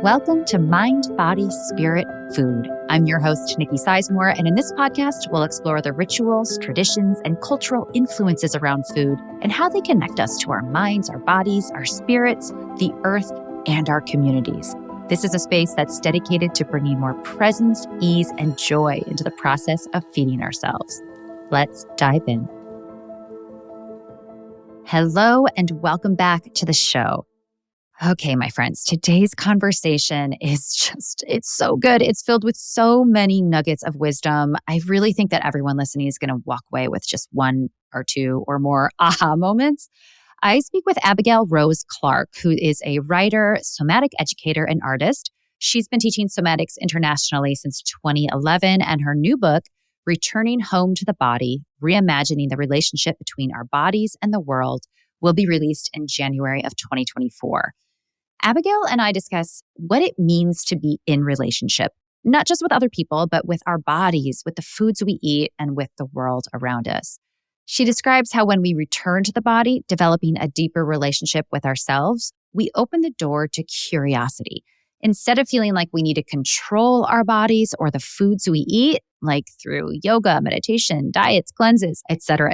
Welcome to Mind, Body, Spirit, Food. I'm your host, Nikki Sizemore, and in this podcast, we'll explore the rituals, traditions, and cultural influences around food and how they connect us to our minds, our bodies, our spirits, the earth, and our communities. This is a space that's dedicated to bringing more presence, ease, and joy into the process of feeding ourselves. Let's dive in. Hello, and welcome back to the show. Okay, my friends, today's conversation is it's so good. It's filled with so many nuggets of wisdom. I really think that everyone listening is going to walk away with just one or two or more aha moments. I speak with Abigail Rose Clarke, who is a writer, somatic educator, and artist. She's been teaching somatics internationally since 2011, and her new book, Returning Home to the Body, Reimagining the Relationship Between Our Bodies and the World, will be released in January of 2024. Abigail and I discuss what it means to be in relationship, not just with other people, but with our bodies, with the foods we eat, and with the world around us. She describes how when we return to the body, developing a deeper relationship with ourselves, we open the door to curiosity. Instead of feeling like we need to control our bodies or the foods we eat, like through yoga, meditation, diets, cleanses, etc.,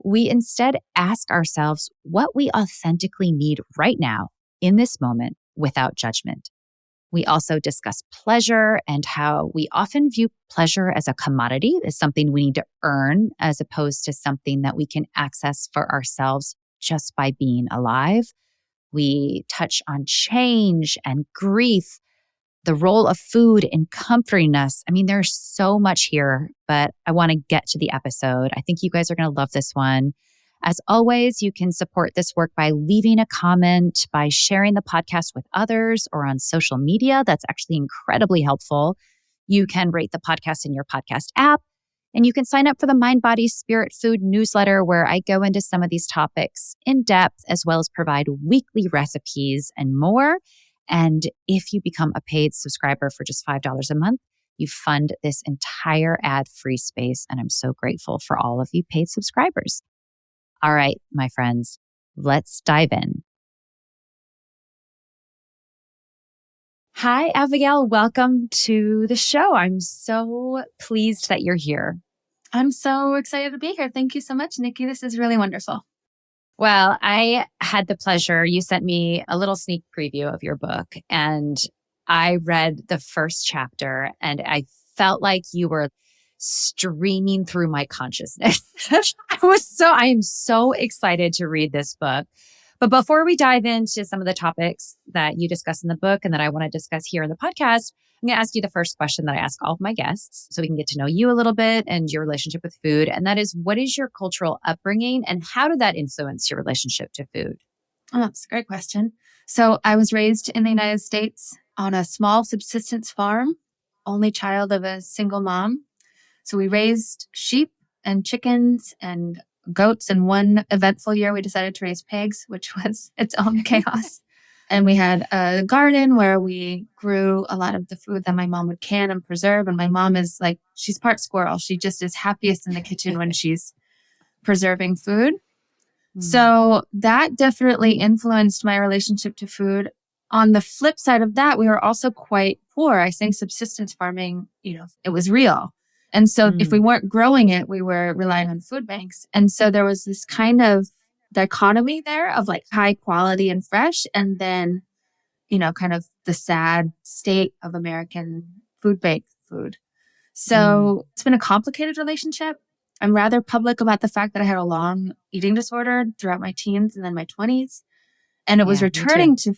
we instead ask ourselves what we authentically need right now in this moment without judgment. We also discuss pleasure and how we often view pleasure as a commodity, as something we need to earn, as opposed to something that we can access for ourselves just by being alive. We touch on change and grief, the role of food in comforting us. I mean, there's so much here, but I want to get to the episode. I think you guys are going to love this one. As always, you can support this work by leaving a comment, by sharing the podcast with others, or on social media. That's actually incredibly helpful. You can rate the podcast in your podcast app, and you can sign up for the Mind, Body, Spirit, Food newsletter, where I go into some of these topics in depth, as well as provide weekly recipes and more. And if you become a paid subscriber for just $5 a month, you fund this entire ad-free space, and I'm so grateful for all of you paid subscribers. All right, my friends, let's dive in. Hi, Abigail. Welcome to the show. I'm so pleased that you're here. I'm so excited to be here. Thank you so much, Nikki. This is really wonderful. Well, I had the pleasure. You sent me a little sneak preview of your book, and I read the first chapter, and I felt like you were streaming through my consciousness. I am so excited to read this book. But before we dive into some of the topics that you discuss in the book and that I want to discuss here in the podcast, I'm going to ask you the first question that I ask all of my guests so we can get to know you a little bit and your relationship with food. And that is, what is your cultural upbringing and how did that influence your relationship to food? Oh, that's a great question. So I was raised in the United States on a small subsistence farm, only child of a single mom. So we raised sheep and chickens and goats. And one eventful year, we decided to raise pigs, which was its own chaos. And we had a garden where we grew a lot of the food that my mom would can and preserve. And my mom is like, she's part squirrel. She just is happiest in the kitchen when she's preserving food. So that definitely influenced my relationship to food. On the flip side of that, we were also quite poor. I think subsistence farming, it was real. And so if we weren't growing it, we were relying on food banks. And so there was this kind of dichotomy there of like high quality and fresh, and then, kind of the sad state of American food bank food. So it's been a complicated relationship. I'm rather public about the fact that I had a long eating disorder throughout my teens and then my 20s. And it was returning to,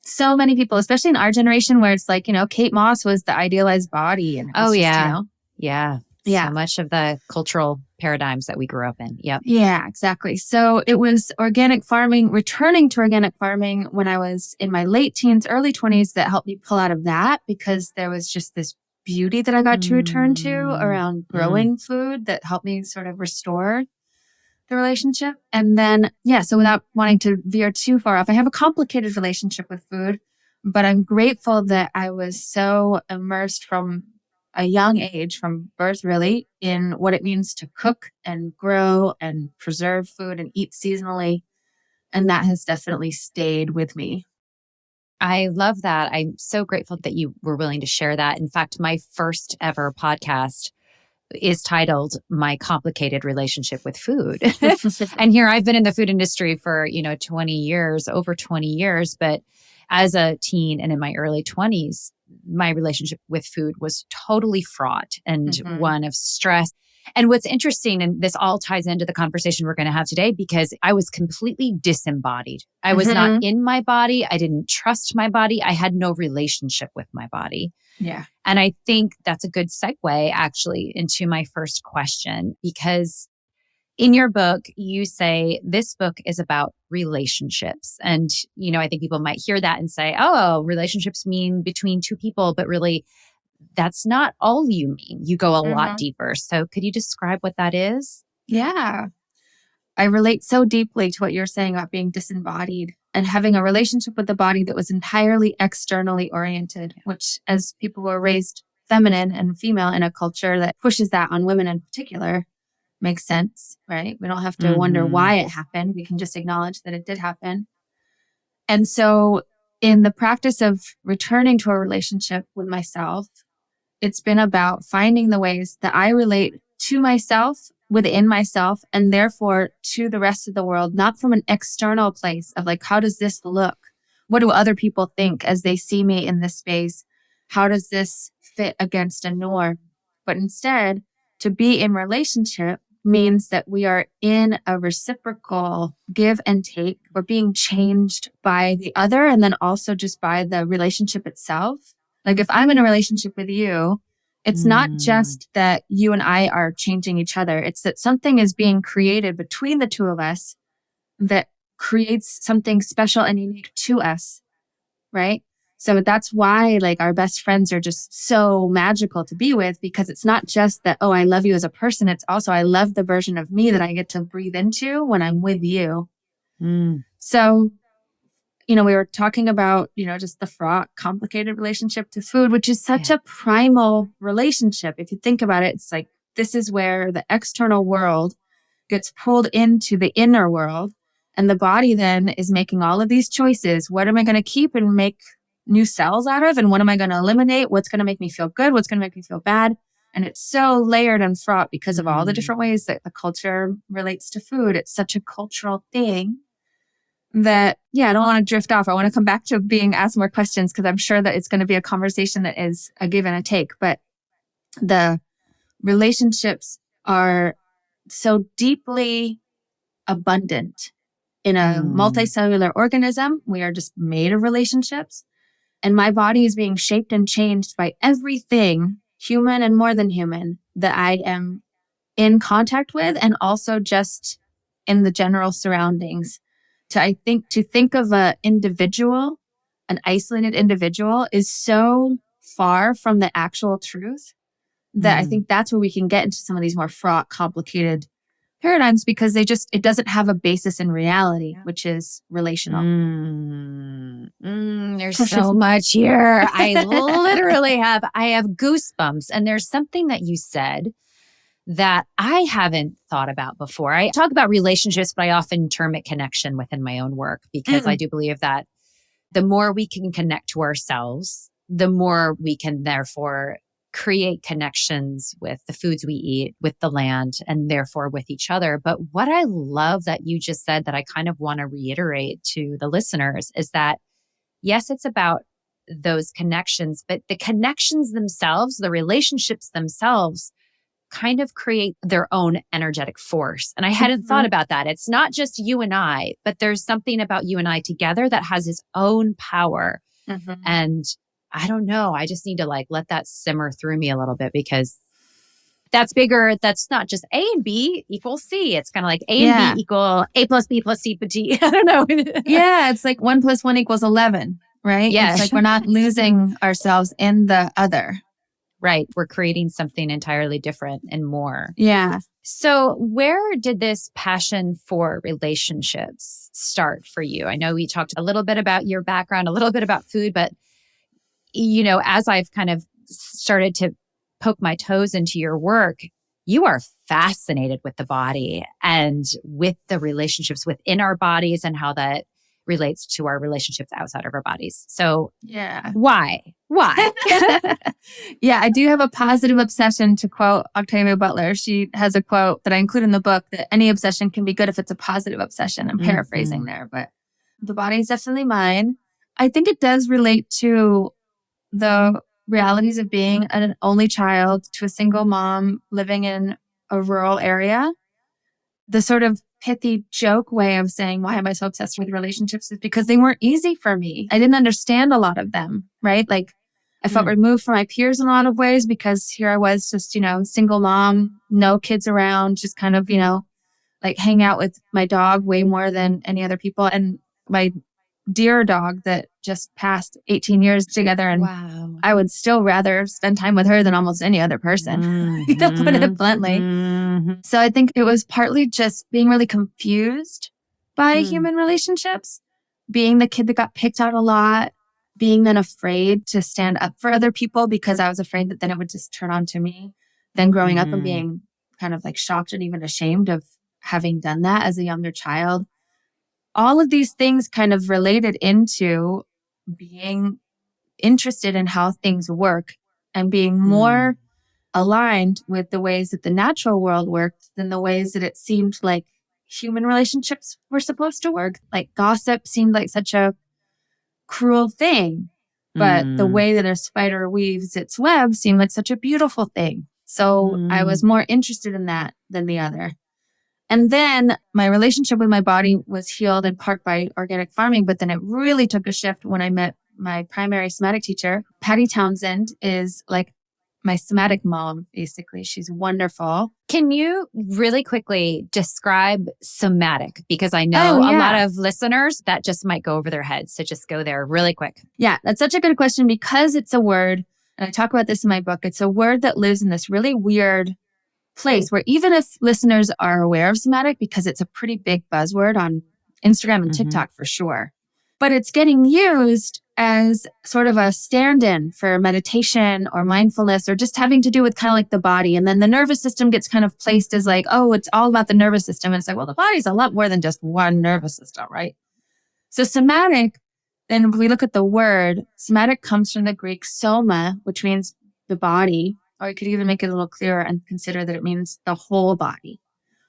so many people, especially in our generation where it's like, Kate Moss was the idealized body. And So much of the cultural paradigms that we grew up in. Yep. Yeah, exactly. So it was organic farming, returning to organic farming when I was in my late teens, early 20s that helped me pull out of that, because there was just this beauty that I got to return to around growing food that helped me sort of restore the relationship. And then, so without wanting to veer too far off, I have a complicated relationship with food, but I'm grateful that I was so immersed from a young age, from birth really, in what it means to cook and grow and preserve food and eat seasonally. And that has definitely stayed with me. I love that. I'm so grateful that you were willing to share that. In fact, my first ever podcast is titled My Complicated Relationship with Food. And here I've been in the food industry for, 20 years, over 20 years. But as a teen and in my early 20s, my relationship with food was totally fraught and one of stress. And what's interesting, and this all ties into the conversation we're going to have today, because I was completely disembodied. I was not in my body. I didn't trust my body. I had no relationship with my body. Yeah. And I think that's a good segue actually into my first question, because in your book, you say this book is about relationships. And, I think people might hear that and say, oh, relationships mean between two people, but really that's not all you mean. You go a lot deeper. So could you describe what that is? Yeah. I relate so deeply to what you're saying about being disembodied and having a relationship with the body that was entirely externally oriented, which, as people who are raised feminine and female in a culture that pushes that on women in particular, makes sense, right? We don't have to wonder why it happened. We can just acknowledge that it did happen. And so in the practice of returning to a relationship with myself, it's been about finding the ways that I relate to myself, within myself, and therefore to the rest of the world, not from an external place of like, how does this look? What do other people think as they see me in this space? How does this fit against a norm? But instead, to be in relationship means that we are in a reciprocal give and take. We're being changed by the other and then also just by the relationship itself. Like if I'm in a relationship with you, it's not just that you and I are changing each other. It's that something is being created between the two of us that creates something special and unique to us, right? So that's why like our best friends are just so magical to be with, because it's not just that, oh, I love you as a person. It's also, I love the version of me that I get to breathe into when I'm with you. So, we were talking about, just the fraught, complicated relationship to food, which is such a primal relationship. If you think about it, it's like, this is where the external world gets pulled into the inner world. And the body then is making all of these choices. What am I going to keep and make new cells out of? And what am I going to eliminate? What's going to make me feel good? What's going to make me feel bad? And it's so layered and fraught because of all the different ways that the culture relates to food. It's such a cultural thing that, I don't want to drift off. I want to come back to being asked more questions because I'm sure that it's going to be a conversation that is a give and a take. But the relationships are so deeply abundant. In a multicellular organism, we are just made of relationships. And my body is being shaped and changed by everything, human and more than human, that I am in contact with, and also just in the general surroundings. To think of an individual, an isolated individual, is so far from the actual truth that I think that's where we can get into some of these more fraught, complicated paradigms, because it doesn't have a basis in reality, which is relational. There's so much here. I have goosebumps. And there's something that you said that I haven't thought about before. I talk about relationships, but I often term it connection within my own work, because I do believe that the more we can connect to ourselves, the more we can therefore create connections with the foods we eat, with the land, and therefore with each other. But what I love that you just said that I kind of want to reiterate to the listeners is that, yes, it's about those connections, but the connections themselves, the relationships themselves, kind of create their own energetic force. And I hadn't thought about that. It's not just you and I, but there's something about you and I together that has its own power. And I don't know. I just need to let that simmer through me a little bit, because that's bigger. That's not just A and B equals C. It's kind of like A and B equal A plus B plus C plus D. I don't know. It's like 1 + 1 = 11, right? Yes. It's like we're not losing ourselves in the other. Right. We're creating something entirely different and more. Yeah. So where did this passion for relationships start for you? I know we talked a little bit about your background, a little bit about food, but as I've kind of started to poke my toes into your work, you are fascinated with the body and with the relationships within our bodies and how that relates to our relationships outside of our bodies. So Yeah. why? Yeah, I do have a positive obsession, to quote Octavia Butler. She has a quote that I include in the book that any obsession can be good if it's a positive obsession. I'm paraphrasing there, but the body is definitely mine. I think it does relate to the realities of being an only child to a single mom living in a rural area. The sort of pithy joke way of saying, why am I so obsessed with relationships, is because they weren't easy for me. I didn't understand a lot of them, right? Like I felt removed from my peers in a lot of ways because here I was just, single mom, no kids around, just kind of, like hang out with my dog way more than any other people. And my dear dog that just passed 18 years together. And wow. I would still rather spend time with her than almost any other person, to put it bluntly. So I think it was partly just being really confused by human relationships, being the kid that got picked out a lot, being then afraid to stand up for other people because I was afraid that then it would just turn on to me. Then growing up and being kind of like shocked and even ashamed of having done that as a younger child. All of these things kind of related into being interested in how things work and being more aligned with the ways that the natural world worked than the ways that it seemed like human relationships were supposed to work. Like gossip seemed like such a cruel thing, but the way that a spider weaves its web seemed like such a beautiful thing. So I was more interested in that than the other. And then my relationship with my body was healed in part by organic farming, but then it really took a shift when I met my primary somatic teacher. Patty Townsend is like my somatic mom, basically. She's wonderful. Can you really quickly describe somatic? Because I know a lot of listeners that just might go over their heads. So just go there really quick. Yeah, that's such a good question because it's a word, and I talk about this in my book. It's a word that lives in this really weird place where even if listeners are aware of somatic, because it's a pretty big buzzword on Instagram and TikTok for sure, but it's getting used as sort of a stand-in for meditation or mindfulness or just having to do with kind of like the body. And then the nervous system gets kind of placed as like, oh, it's all about the nervous system. And it's like, well, the body's a lot more than just one nervous system, right? So somatic, then if we look at the word, somatic comes from the Greek soma, which means the body. Or you could even make it a little clearer and consider that it means the whole body.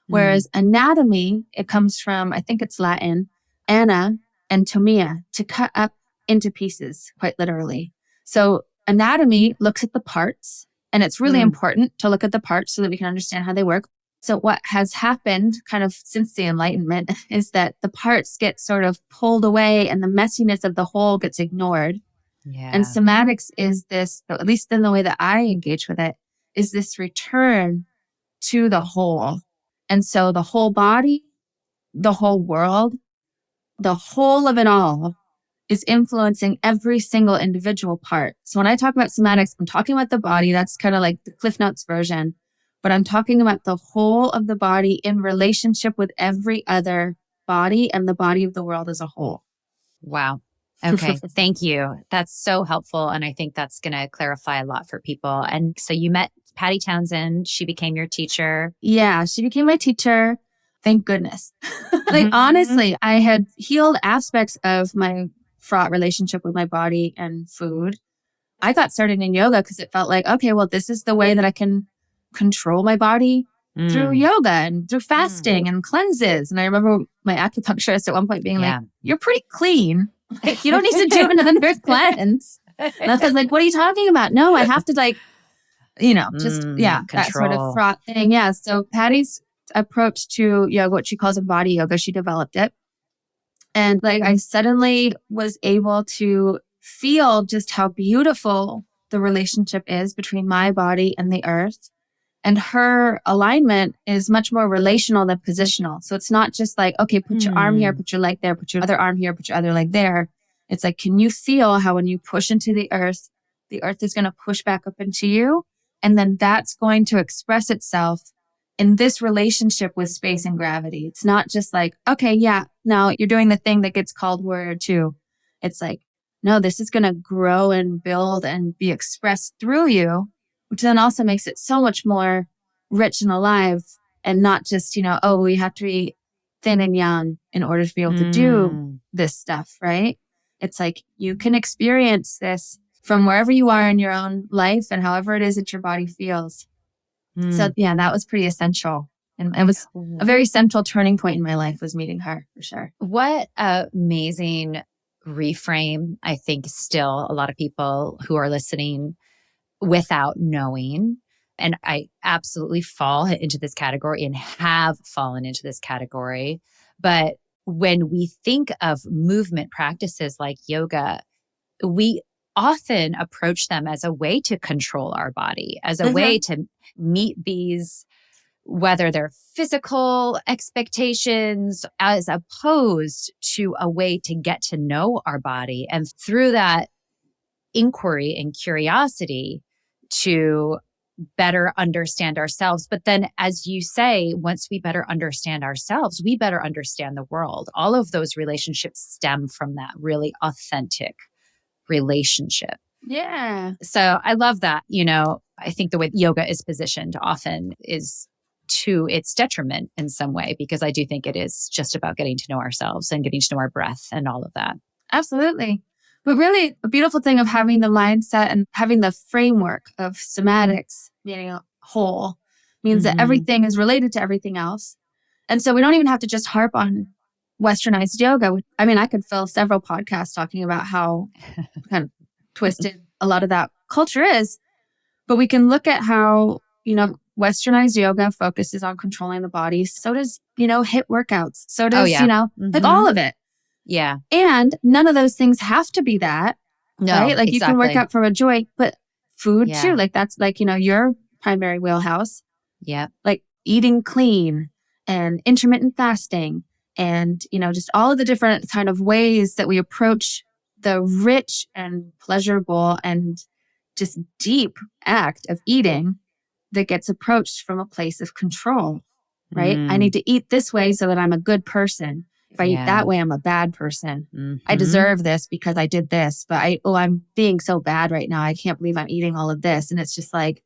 Whereas anatomy, it comes from, I think it's Latin, ana and tomia, to cut up into pieces, quite literally. So anatomy looks at the parts, and it's really important to look at the parts so that we can understand how they work. So what has happened kind of since the Enlightenment is that the parts get sort of pulled away and the messiness of the whole gets ignored. Yeah. And somatics is this, at least in the way that I engage with it, is this return to the whole. And so the whole body, the whole world, the whole of it all is influencing every single individual part. So when I talk about somatics, I'm talking about the body. That's kind of like the Cliff Notes version. But I'm talking about the whole of the body in relationship with every other body and the body of the world as a whole. Wow. Okay. Thank you. That's so helpful. And I think that's going to clarify a lot for people. And so you met Patty Townsend. She became your teacher. Yeah, she became my teacher. Thank goodness. Like, honestly, I had healed aspects of my fraught relationship with my body and food. I got started in yoga because it felt like, okay, well, this is the way that I can control my body through yoga and through fasting and cleanses. And I remember my acupuncturist at one point being like, you're pretty clean. Like, you don't need to do another cleanse. And I was like, what are you talking about? No, I have to like, that sort of fraught thing. Yeah. So Patty's approach to yoga, what she calls a body yoga, she developed it. And like, I suddenly was able to feel just how beautiful the relationship is between my body and the earth. And her alignment is much more relational than positional. So it's not just like, okay, put your arm here, put your leg there, put your other arm here, put your other leg there. It's like, can you feel how when you push into the earth is going to push back up into you? And then that's going to express itself in this relationship with space and gravity. It's not just like, okay, yeah, now you're doing the thing that gets called warrior two. It's like, no, this is going to grow and build and be expressed through you, which then also makes it so much more rich and alive and not just, oh, we have to be yin and yang in order to be able to do this stuff, right? It's like you can experience this from wherever you are in your own life and however it is that your body feels. So yeah, that was pretty essential. And it was a very central turning point in my life was meeting her for sure. What amazing reframe. I think still a lot of people who are listening without knowing. And I absolutely fall into this category and have fallen into this category. But when we think of movement practices like yoga, we often approach them as a way to control our body, as a way to meet these, whether they're physical expectations, as opposed to a way to get to know our body. And through that inquiry and curiosity to better understand ourselves. But then, as you say, once we better understand ourselves, we better understand the world. All of those relationships stem from that really authentic relationship. Yeah. So I love that. I think the way yoga is positioned often is to its detriment in some way, because I do think it is just about getting to know ourselves and getting to know our breath and all of that. Absolutely. But really, a beautiful thing of having the mindset and having the framework of somatics, meaning a whole, means that everything is related to everything else. And so we don't even have to just harp on westernized yoga. I mean, I could fill several podcasts talking about how kind of twisted a lot of that culture is. But we can look at how, westernized yoga focuses on controlling the body. So does, HIIT workouts. So does, like all of it. Yeah. And none of those things have to be that. No, right? Like you can work out from a joy, but food too. Like that's like, your primary wheelhouse. Yeah. Like eating clean and intermittent fasting and, just all of the different kind of ways that we approach the rich and pleasurable and just deep act of eating that gets approached from a place of control, right? I need to eat this way so that I'm a good person. If I eat that way, I'm a bad person. I deserve this because I did this, but I'm being so bad right now. I can't believe I'm eating all of this. And it's just like,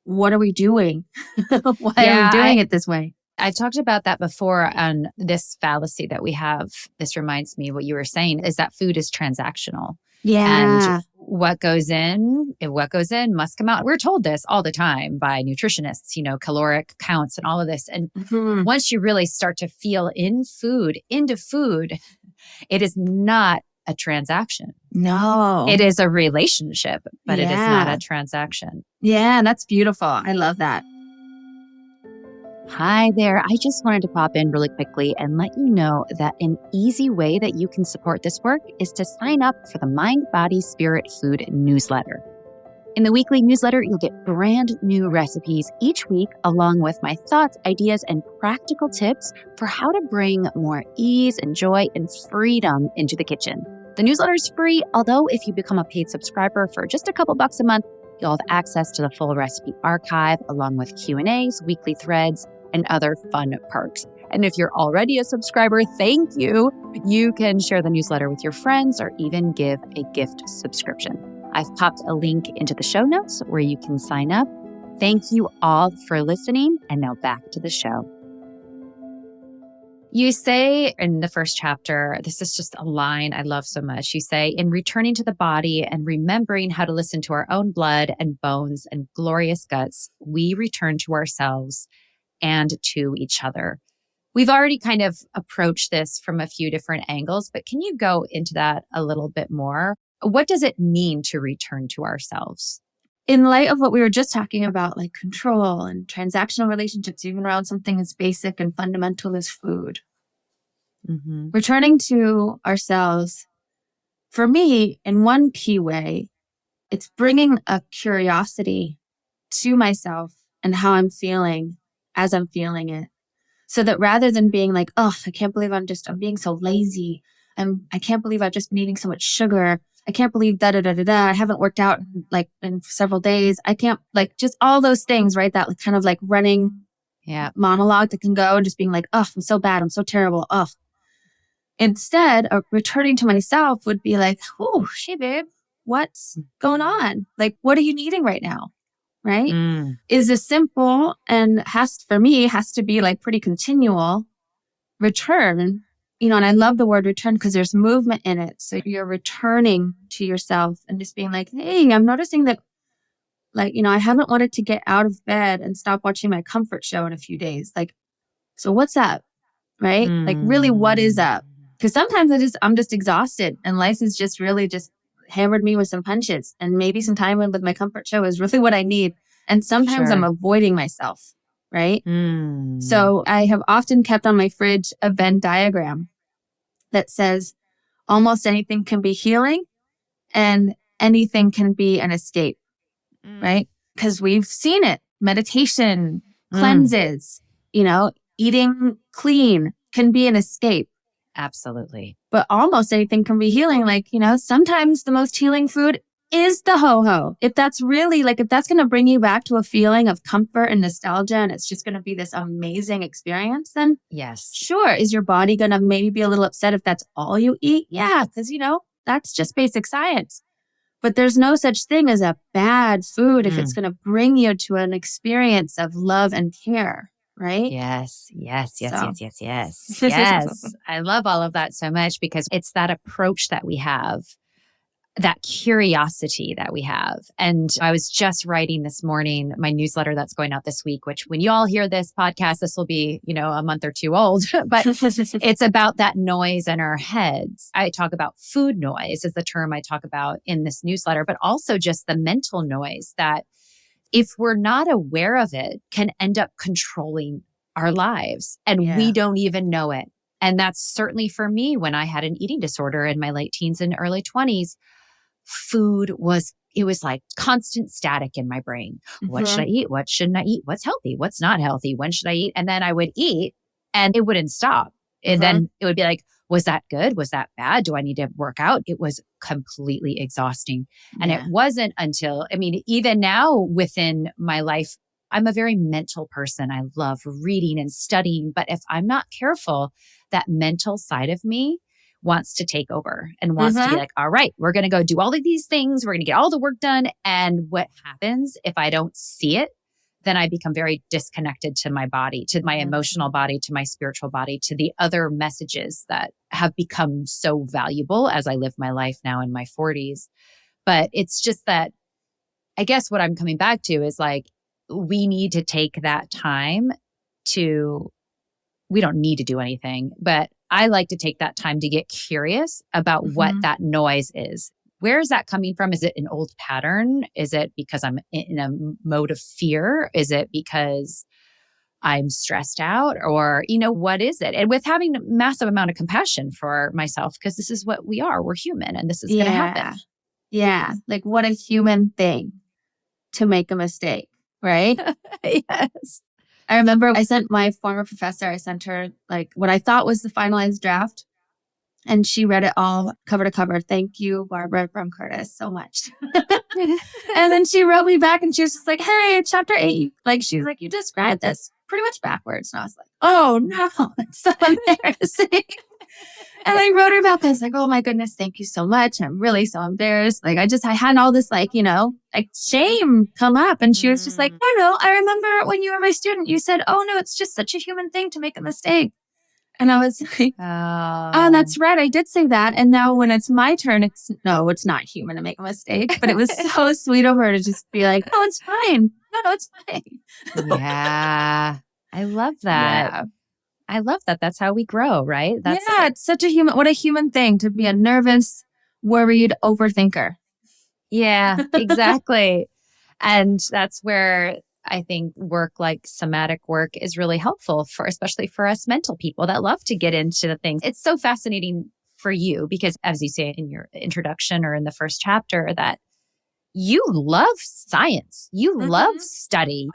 what are we doing? Why are we doing it this way? I've talked about that before on this fallacy that we have. This reminds me what you were saying is that food is transactional. Yeah. And what goes in must come out. We're told this all the time by nutritionists, caloric counts and all of this. And once you really start to feel into food, it is not a transaction. No. It is a relationship, but it is not a transaction. Yeah, that's beautiful. I love that. Hi there. I just wanted to pop in really quickly and let you know that an easy way that you can support this work is to sign up for the Mind, Body, Spirit, Food newsletter. In the weekly newsletter, you'll get brand new recipes each week, along with my thoughts, ideas, and practical tips for how to bring more ease and joy and freedom into the kitchen. The newsletter is free, although if you become a paid subscriber for just a couple bucks a month, you'll have access to the full recipe archive, along with Q&As, weekly threads, and other fun perks. And if you're already a subscriber, thank you. You can share the newsletter with your friends or even give a gift subscription. I've popped a link into the show notes where you can sign up. Thank you all for listening. And now back to the show. You say in the first chapter, this is just a line I love so much. You say, in returning to the body and remembering how to listen to our own blood and bones and glorious guts, we return to ourselves and to each other. We've already kind of approached this from a few different angles, but can you go into that a little bit more? What does it mean to return to ourselves? In light of what we were just talking about, like control and transactional relationships, even around something as basic and fundamental as food, returning to ourselves, for me, in one key way, it's bringing a curiosity to myself and how I'm feeling as I'm feeling it. So that rather than being like, oh, I can't believe I'm being so lazy. I can't believe I've just been eating so much sugar. I can't believe I haven't worked out in several days. I can't just all those things, right? That kind of running monologue that can go and just being like, oh, I'm so bad. I'm so terrible. Oh, instead of returning to myself would be like, oh, hey babe, what's going on? Like, what are you needing right now? Right? Is this simple and has to be pretty continual return, and I love the word return because there's movement in it. So you're returning to yourself and just being like, hey, I'm noticing that, I haven't wanted to get out of bed and stop watching my comfort show in a few days. So what's up? Right? Really, what is up? Because sometimes I'm just exhausted and life is just really just hammered me with some punches, and maybe some time with my comfort show is really what I need. And sometimes I'm avoiding myself. Right? So I have often kept on my fridge a Venn diagram that says almost anything can be healing and anything can be an escape. Right? Because we've seen it. Meditation, cleanses, eating clean can be an escape. Absolutely. But almost anything can be healing. Sometimes the most healing food is the ho-ho. If that's really if that's going to bring you back to a feeling of comfort and nostalgia, and it's just going to be this amazing experience, then yes, sure. Is your body going to maybe be a little upset if that's all you eat? Yeah, because, that's just basic science. But there's no such thing as a bad food if it's going to bring you to an experience of love and care, right? Yes. I love all of that so much because it's that approach that we have, that curiosity that we have. And I was just writing this morning, my newsletter that's going out this week, which when you all hear this podcast, this will be, a month or two old, but it's about that noise in our heads. I talk about food noise is the term I talk about in this newsletter, but also just the mental noise that if we're not aware of it can end up controlling our lives and we don't even know it. And that's certainly for me when I had an eating disorder in my late teens and early 20s. Food was like constant static in my brain. What should I eat? What shouldn't I eat? What's healthy? What's not healthy? When should I eat? And then I would eat and it wouldn't stop. And then it would be like, was that good? Was that bad? Do I need to work out? It was completely exhausting. And it wasn't until, even now within my life, I'm a very mental person. I love reading and studying, but if I'm not careful, that mental side of me wants to take over and wants to be like, all right, we're going to go do all of these things. We're going to get all the work done. And what happens if I don't see it? Then I become very disconnected to my body, to my emotional body, to my spiritual body, to the other messages that have become so valuable as I live my life now in my 40s. But it's just that, I guess what I'm coming back to is we need to take that time we don't need to do anything, but I like to take that time to get curious about what that noise is. Where is that coming from? Is it an old pattern? Is it because I'm in a mode of fear? Is it because I'm stressed out? Or, what is it? And with having a massive amount of compassion for myself, because this is what we are. We're human and this is going to happen. Yeah. What a human thing to make a mistake, right? Yes. I remember I sent my former professor, I sent her what I thought was the finalized draft. And she read it all cover to cover. Thank you, Barbara from Curtis, so much. And then she wrote me back and she was just like, hey, chapter 8. She was like, you described this pretty much backwards. And I was like, oh no, it's so embarrassing. And I wrote her back. I was like, oh my goodness, thank you so much. I'm really so embarrassed. I had all this shame come up. And she was just like, oh no, I remember when you were my student, you said, oh no, it's just such a human thing to make a mistake. And I was like, oh, that's right. I did say that. And now when it's my turn, it's not human to make a mistake. But it was so sweet of her to just be like, no, it's fine. No, it's fine. Yeah. I love that. Yeah. I love that. That's how we grow, right? It's such what a human thing to be a nervous, worried overthinker. Yeah, exactly. And that's where I think work like somatic work is really helpful especially for us mental people that love to get into the things. It's so fascinating for you because as you say in your introduction or in the first chapter that you love science. You love study.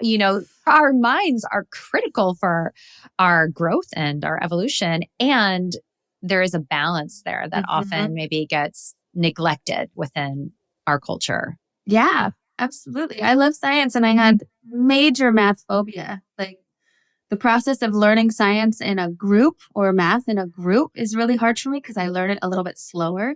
Our minds are critical for our growth and our evolution. And there is a balance there that often maybe gets neglected within our culture. Yeah, absolutely. I love science and I had major math phobia. The process of learning science in a group or math in a group is really hard for me because I learn it a little bit slower.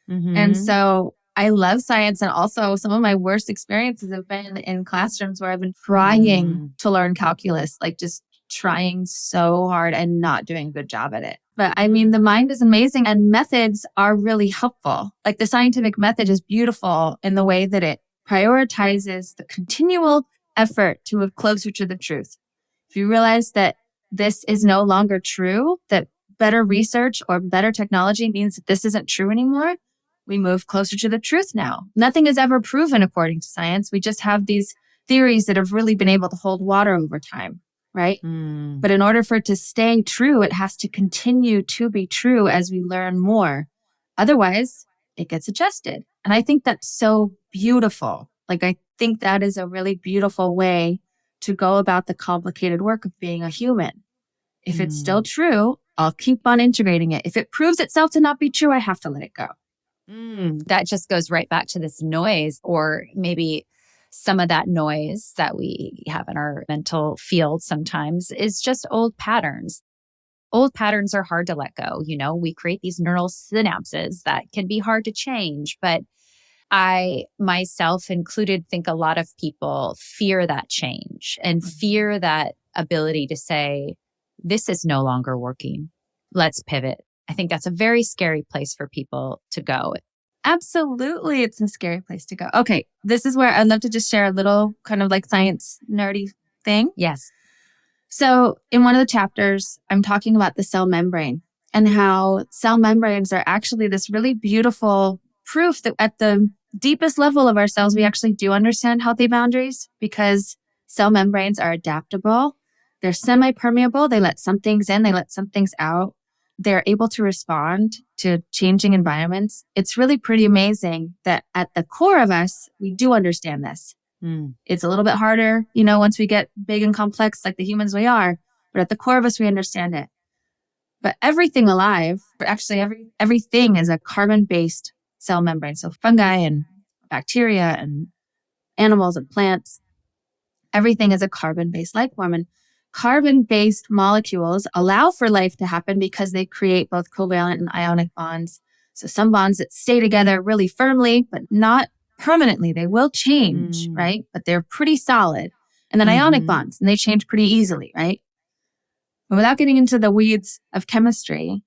And so I love science. And also some of my worst experiences have been in classrooms where I've been trying to learn calculus, just trying so hard and not doing a good job at it. But I mean, the mind is amazing and methods are really helpful. Like the scientific method is beautiful in the way that it prioritizes the continual effort to move closer to the truth. If you realize that this is no longer true, that better research or better technology means that this isn't true anymore, we move closer to the truth now. Nothing is ever proven according to science. We just have these theories that have really been able to hold water over time, right? But in order for it to stay true, it has to continue to be true as we learn more. Otherwise, it gets adjusted. And I think that's so beautiful. Like, I think that is a really beautiful way to go about the complicated work of being a human. If it's still true, I'll keep on integrating it. If it proves itself to not be true, I have to let it go. That just goes right back to this noise, or maybe some of that noise that we have in our mental field sometimes is just old patterns. Old patterns are hard to let go. You know, we create these neural synapses that can be hard to change. But I, myself included, think a lot of people fear that change and fear that ability to say, this is no longer working. Let's pivot. I think that's a very scary place for people to go. Absolutely. It's a scary place to go. Okay. This is where I'd love to just share a little kind of like science nerdy thing. Yes. So in one of the chapters, I'm talking about the cell membrane and how cell membranes are actually this really beautiful proof that at the deepest level of our cells, we actually do understand healthy boundaries because cell membranes are adaptable. They're semi-permeable. They let some things in, they let some things out. They're able to respond to changing environments. It's really pretty amazing that at the core of us, we do understand this. It's a little bit harder, you know, once we get big and complex like the humans we are, but at the core of us, we understand it. But everything alive, actually everything is a carbon-based cell membrane. So fungi and bacteria and animals and plants, everything is a carbon-based life form. And carbon-based molecules allow for life to happen because they create both covalent and ionic bonds. So some bonds that stay together really firmly, but not permanently. They will change, right? But they're pretty solid. And then ionic bonds, and they change pretty easily, right? But without getting into the weeds of chemistry,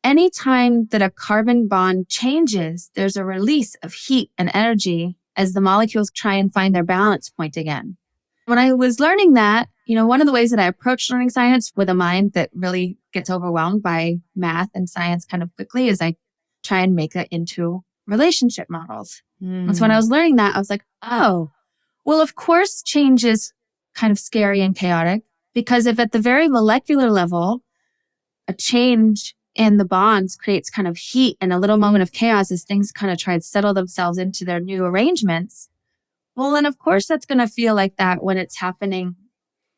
anytime that a carbon bond changes, there's a release of heat and energy as the molecules try and find their balance point again. When I was learning that, you know, one of the ways that I approach learning science with a mind that really gets overwhelmed by math and science kind of quickly is I try and make that into relationship models. And so when I was learning that, I was like, oh, well, of course, change is kind of scary and chaotic because if at the very molecular level, a change in the bonds creates kind of heat and a little moment of chaos as things kind of try to settle themselves into their new arrangements. Well, then of course that's going to feel like that when it's happening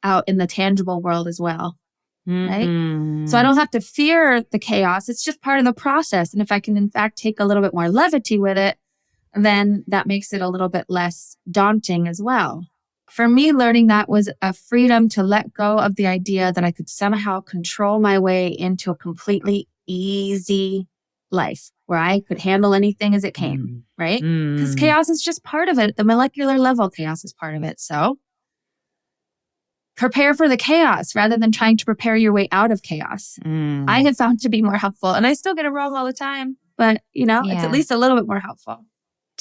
out in the tangible world as well, right? So I don't have to fear the chaos. It's just part of the process. And if I can, in fact, take a little bit more levity with it, then that makes it a little bit less daunting as well. For me, learning that was a freedom to let go of the idea that I could somehow control my way into a completely easy life where I could handle anything as it came, right? Because chaos is just part of it. The molecular level chaos is part of it. So prepare for the chaos rather than trying to prepare your way out of chaos. I have found to be more helpful, and I still get it wrong all the time, but you know, it's at least a little bit more helpful.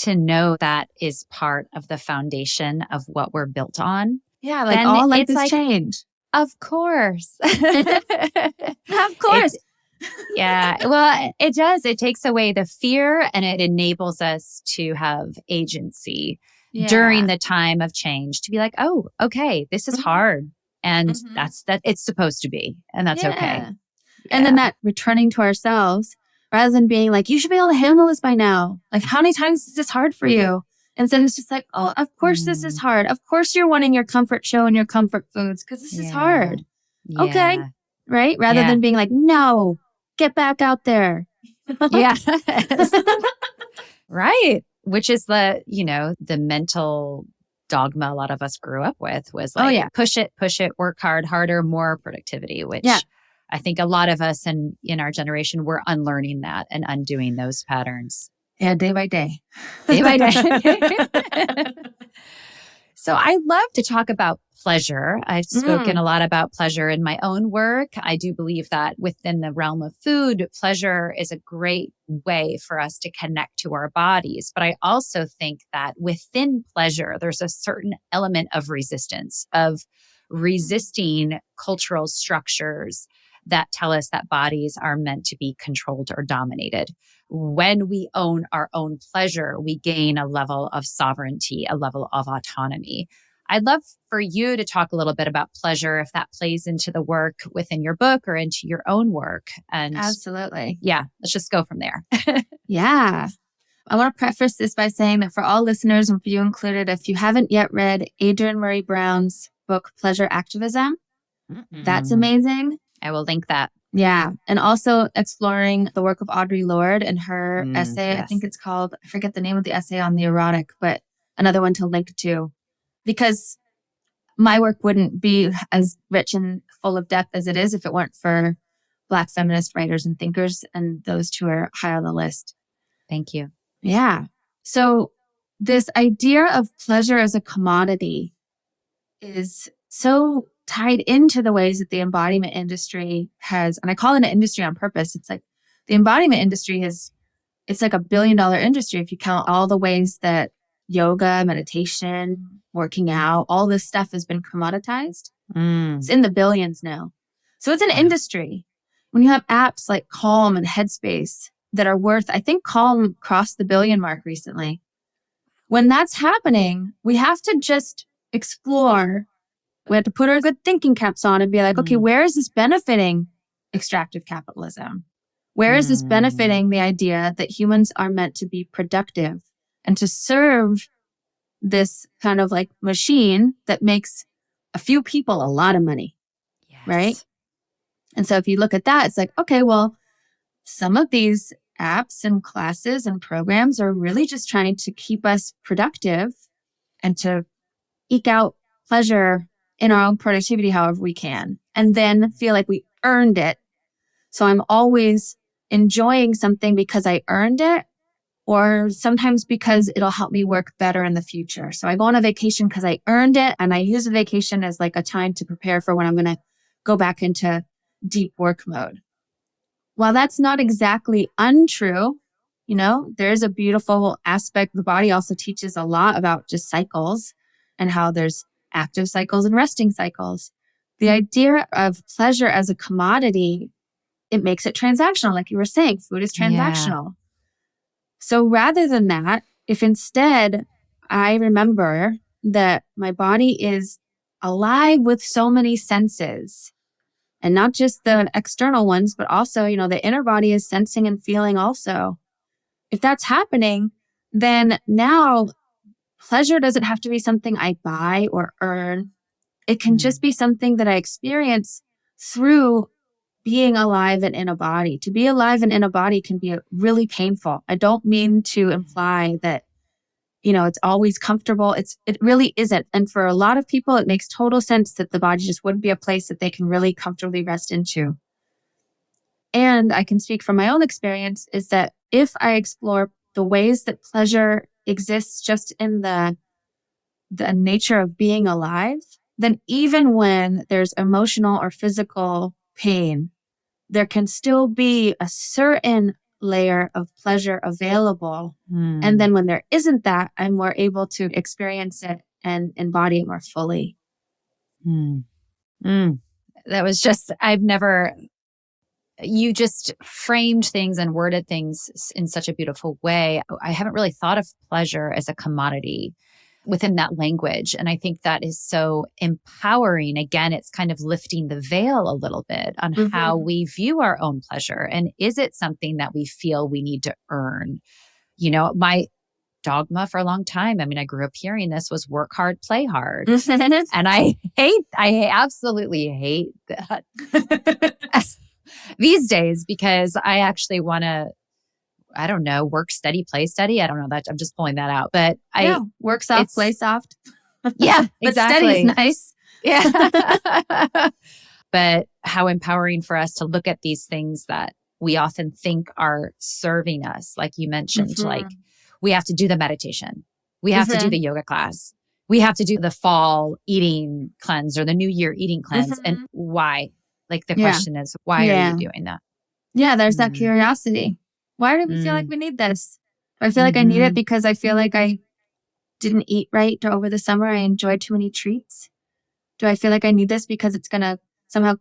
To know that is part of the foundation of what we're built on. Yeah, like all life is change. Of course. Of course. Yeah. Well, it does. It takes away the fear and it enables us to have agency during the time of change to be like, oh, okay, this is hard. And that's that it's supposed to be. And that's okay. Yeah. And then that returning to ourselves rather than being like, you should be able to handle this by now. Like, how many times is this hard for you? And then it's just like, oh, of course this is hard. Of course you're wanting your comfort show and your comfort foods because this is hard. Yeah. Okay. Right? Rather than being like, no, get back out there. Yeah. Right. Which is the, you know, the mental dogma a lot of us grew up with was like, push it, work hard, harder, more productivity, which I think a lot of us in our generation, we're unlearning that and undoing those patterns. Yeah, day by day. Day by day. So I love to talk about pleasure. I've spoken a lot about pleasure in my own work. I do believe that within the realm of food, pleasure is a great way for us to connect to our bodies. But I also think that within pleasure, there's a certain element of resistance, of resisting cultural structures that tell us that bodies are meant to be controlled or dominated. When we own our own pleasure, we gain a level of sovereignty, a level of autonomy. I'd love for you to talk a little bit about pleasure, if that plays into the work within your book or into your own work. And Absolutely. yeah, let's just go from there. Yeah. I want to preface this by saying that for all listeners, and for you included, if you haven't yet read Adrienne Maree Brown's book, Pleasure Activism, that's amazing. I will link that. Yeah. And also exploring the work of Audre Lorde and her essay. Yes. I think it's called, I forget the name of the essay on the erotic, but another one to link to. Because my work wouldn't be as rich and full of depth as it is if it weren't for Black feminist writers and thinkers, and those two are high on the list. Thank you. Yeah. So this idea of pleasure as a commodity is so tied into the ways that the embodiment industry has, and I call it an industry on purpose. It's like the embodiment industry it's like $1 billion industry if you count all the ways that yoga, meditation, working out, all this stuff has been commoditized. It's in the billions now. So it's an industry. When you have apps like Calm and Headspace that are worth, I think Calm crossed the billion mark recently. When that's happening, we have to just explore. We have to put our good thinking caps on and be like, okay, where is this benefiting extractive capitalism? Where is this benefiting the idea that humans are meant to be productive and to serve this kind of like machine that makes a few people a lot of money, right? And so if you look at that, it's like, okay, well, some of these apps and classes and programs are really just trying to keep us productive and to eke out pleasure in our own productivity however we can, and then feel like we earned it. So I'm always enjoying something because I earned it, or sometimes because it'll help me work better in the future. So I go on a vacation because I earned it, and I use a vacation as like a time to prepare for when I'm going to go back into deep work mode. While that's not exactly untrue, there's a beautiful aspect. The body also teaches a lot about just cycles and how there's active cycles and resting cycles. The idea of pleasure as a commodity, it makes it transactional. Like you were saying, food is transactional. Yeah. So rather than that, if instead I remember that my body is alive with so many senses, and not just the external ones, but also, the inner body is sensing and feeling also. If that's happening, then now pleasure doesn't have to be something I buy or earn. It can just be something that I experience through being alive and in a body. To be alive and in a body can be really painful. I don't mean to imply that, it's always comfortable. It really isn't. And for a lot of people, it makes total sense that the body just wouldn't be a place that they can really comfortably rest into. And I can speak from my own experience is that if I explore the ways that pleasure exists just in the nature of being alive, then even when there's emotional or physical pain, there can still be a certain layer of pleasure available. And then when there isn't that, I'm more able to experience it and embody it more fully. That was just, you just framed things and worded things in such a beautiful way. I haven't really thought of pleasure as a commodity within that language. And I think that is so empowering. Again, it's kind of lifting the veil a little bit on how we view our own pleasure. And is it something that we feel we need to earn? My dogma for a long time, I grew up hearing this, was work hard, play hard. And I absolutely hate that these days, because I actually want to, I don't know, work steady, play steady. I don't know that. I'm just pulling that out. But work soft, play soft. Yeah, but exactly. Steady is nice. Yeah. But how empowering for us to look at these things that we often think are serving us. Like you mentioned, like we have to do the meditation. We have to do the yoga class. we have to do the fall eating cleanse or the New Year eating cleanse. And Mhm. why? Like the Yeah. question is, why are you Yeah. doing that? Yeah. There's that Mm, curiosity. Why do we feel like mm, we need this? I feel like I need it mm-hmm. because I feel like I didn't eat right over the summer. I enjoyed too many treats. Do I feel like I need this because it's going to somehow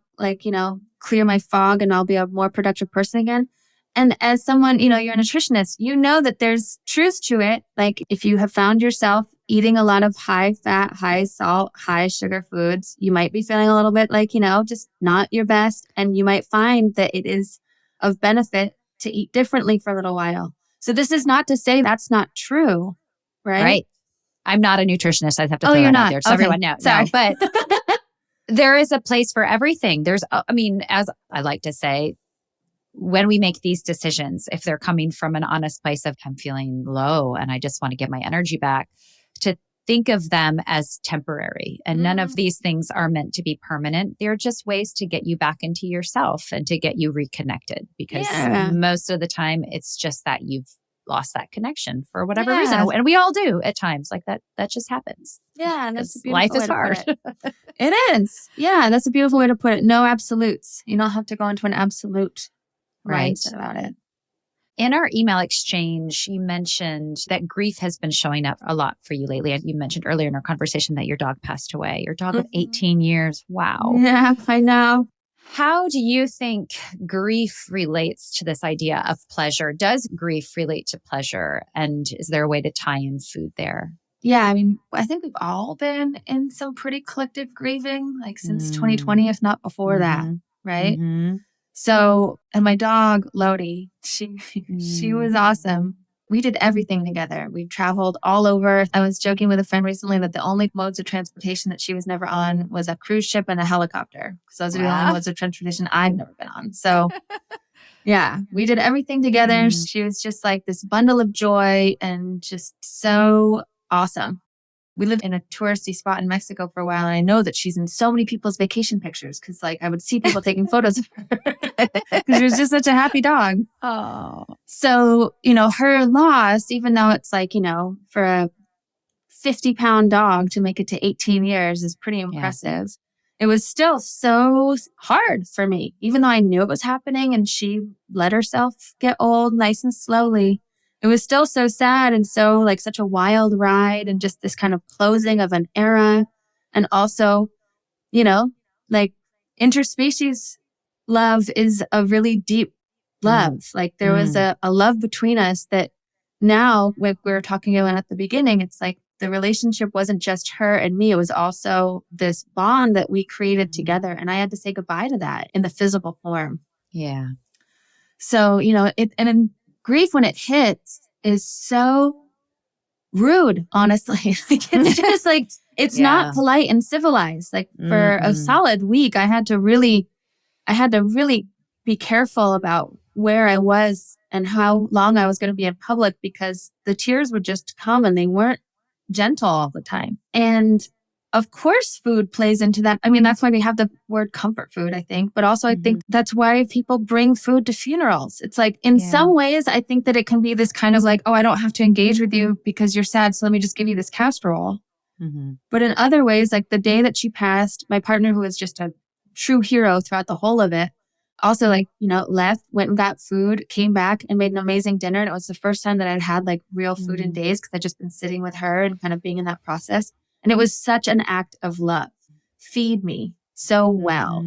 clear my fog and I'll be a more productive person again? And as someone, you're a nutritionist, you know that there's truth to it. Like if you have found yourself eating a lot of high fat, high salt, high sugar foods, you might be feeling a little bit like, just not your best. And you might find that it is of benefit to eat differently for a little while. So this is not to say that's not true, right? Right. I'm not a nutritionist. I have to Oh, throw you're that out not. there so Okay. everyone knows. No, Sorry. but there is a place for everything. As I like to say, when we make these decisions, if they're coming from an honest place of I'm feeling low and I just want to get my energy back, to think of them as temporary. And none of these things are meant to be permanent. They're just ways to get you back into yourself and to get you reconnected. Because Yeah. most of the time, it's just that you've lost that connection for whatever reason. Yeah. And we all do at times like that. That just happens. Yeah, that's a Because life beautiful is way to hard. put it. It is. Yeah, that's a beautiful way to put it. No absolutes. You don't have to go into an absolute Right. mindset about it. In our email exchange, you mentioned that grief has been showing up a lot for you lately. And you mentioned earlier in our conversation that your dog passed away, your dog of 18 years. Wow. Yeah, I know. How do you think grief relates to this idea of pleasure? Does grief relate to pleasure? And is there a way to tie in food there? Yeah, I mean, I think we've all been in some pretty collective grieving, like since Mm. 2020, if not before that, right? So, and my dog, Lodi, she was awesome. We did everything together. We traveled all over. I was joking with a friend recently that the only modes of transportation that she was never on was a cruise ship and a helicopter. Because those are the only Wow. modes of transportation I've never been on. So, yeah, we did everything together. She was just like this bundle of joy and just so awesome. We lived in a touristy spot in Mexico for a while. And I know that she's in so many people's vacation pictures because like I would see people taking photos of her because she was just such a happy dog. Oh. So, her loss, even though it's like, for a 50-pound dog to make it to 18 years is pretty impressive. It was still so hard for me, even though I knew it was happening and she let herself get old nice and slowly. It was still so sad and so like such a wild ride and just this kind of closing of an era. And also, like interspecies love is a really deep love. Like there was a love between us that now, like we were talking about at the beginning, it's like the relationship wasn't just her and me. It was also this bond that we created together. And I had to say goodbye to that in the physical form. Yeah. So, and in grief when it hits is so rude, honestly. Like, it's just like, it's not polite and civilized. Like for a solid week, I had to really be careful about where I was and how long I was going to be in public because the tears would just come and they weren't gentle all the time. And of course, food plays into that. I mean, that's why we have the word comfort food, I think. But also, I think that's why people bring food to funerals. It's like, in some ways, I think that it can be this kind of like, oh, I don't have to engage with you because you're sad. So let me just give you this casserole. But in other ways, like the day that she passed, my partner, who was just a true hero throughout the whole of it, also like, left, went and got food, came back and made an amazing dinner. And it was the first time that I'd had like real food in days because I'd just been sitting with her and kind of being in that process. And it was such an act of love. Feed me so well.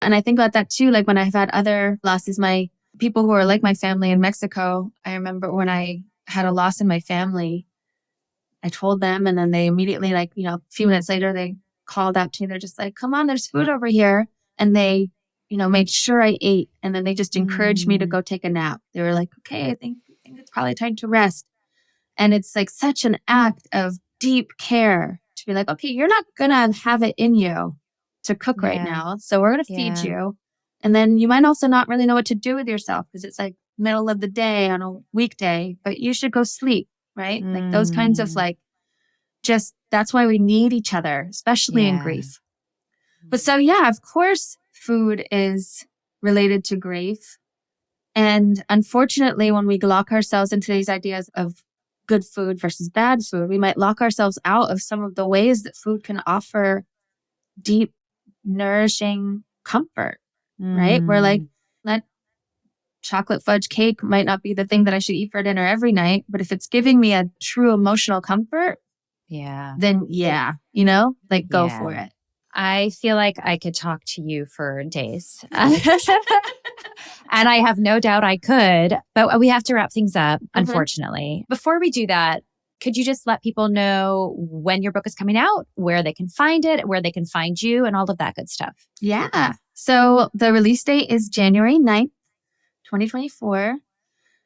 And I think about that too. Like when I've had other losses, my people who are like my family in Mexico, I remember when I had a loss in my family, I told them and then they immediately like, a few minutes later, they called out to me. They're just like, come on, there's food over here. And they made sure I ate. And then they just encouraged me to go take a nap. They were like, okay, I think it's probably time to rest. And it's like such an act of deep care to be like, okay, you're not going to have it in you to cook right now. So we're going to feed you. And then you might also not really know what to do with yourself because it's like middle of the day on a weekday, but you should go sleep, right? Like those kinds of like, just that's why we need each other, especially in grief. But so, yeah, of course, food is related to grief. And unfortunately, when we lock ourselves into these ideas of good food versus bad food. We might lock ourselves out of some of the ways that food can offer deep, nourishing comfort, right? We're like, that chocolate fudge cake might not be the thing that I should eat for dinner every night, but if it's giving me a true emotional comfort, then go for it. I feel like I could talk to you for days. And I have no doubt I could, but we have to wrap things up, unfortunately. Before we do that, could you just let people know when your book is coming out, where they can find it, where they can find you, and all of that good stuff? Yeah. So the release date is January 9th, 2024.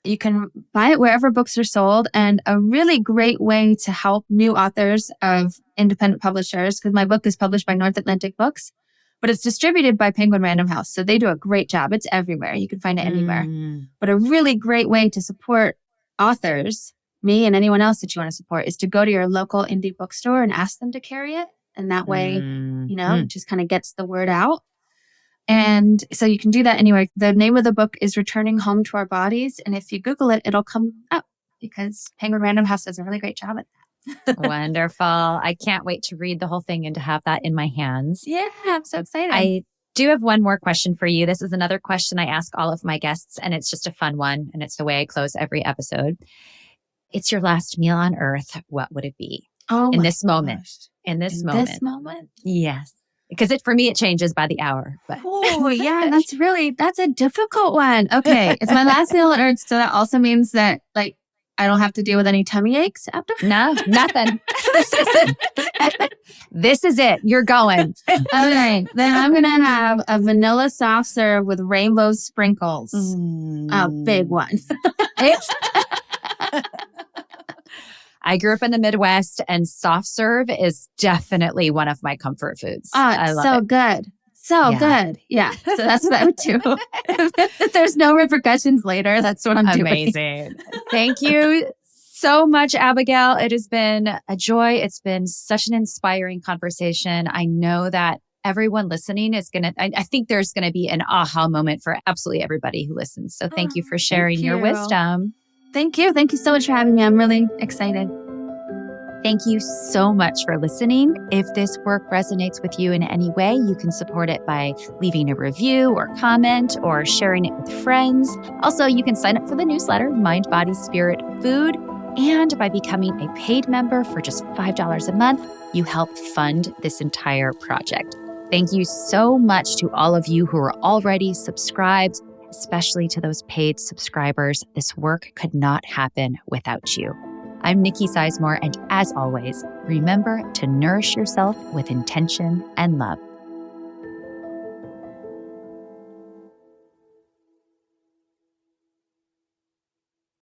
You can buy it wherever books are sold. And a really great way to help new authors of independent publishers, because my book is published by North Atlantic Books, but it's distributed by Penguin Random House. So they do a great job. It's everywhere. You can find it anywhere. But a really great way to support authors, me and anyone else that you want to support, is to go to your local indie bookstore and ask them to carry it. And that way, it just kind of gets the word out. And so you can do that anywhere. The name of the book is Returning Home to Our Bodies. And if you Google it, it'll come up because Penguin Random House does a really great job at that. Wonderful. I can't wait to read the whole thing and to have that in my hands. Yeah, I'm so excited. I do have one more question for you. This is another question I ask all of my guests, and it's just a fun one. And it's the way I close every episode. It's your last meal on earth. What would it be? In this moment? In this moment? Yes. Because for me, it changes by the hour. But. Oh, yeah, that's a difficult one. Okay. It's my last meal on earth. So that also means that I don't have to deal with any tummy aches after? No, nothing. This is it. You're going. Okay. Then I'm going to have a vanilla soft serve with rainbow sprinkles. A big one. I grew up in the Midwest, and soft serve is definitely one of my comfort foods. I love it. Good. So good. Yeah. So that's what I would do. If there's no repercussions later, that's what I'm doing. Amazing. Thank you so much, Abigail. It has been a joy. It's been such an inspiring conversation. I know that everyone listening is I think there's going to be an aha moment for absolutely everybody who listens. So thank you for sharing your wisdom. Thank you. Thank you so much for having me. I'm really excited. Thank you so much for listening. If this work resonates with you in any way, you can support it by leaving a review or comment or sharing it with friends. Also, you can sign up for the newsletter, Mind, Body, Spirit, Food. And by becoming a paid member for just $5 a month, you help fund this entire project. Thank you so much to all of you who are already subscribed, especially to those paid subscribers. This work could not happen without you. I'm Nikki Sizemore, and as always, remember to nourish yourself with intention and love.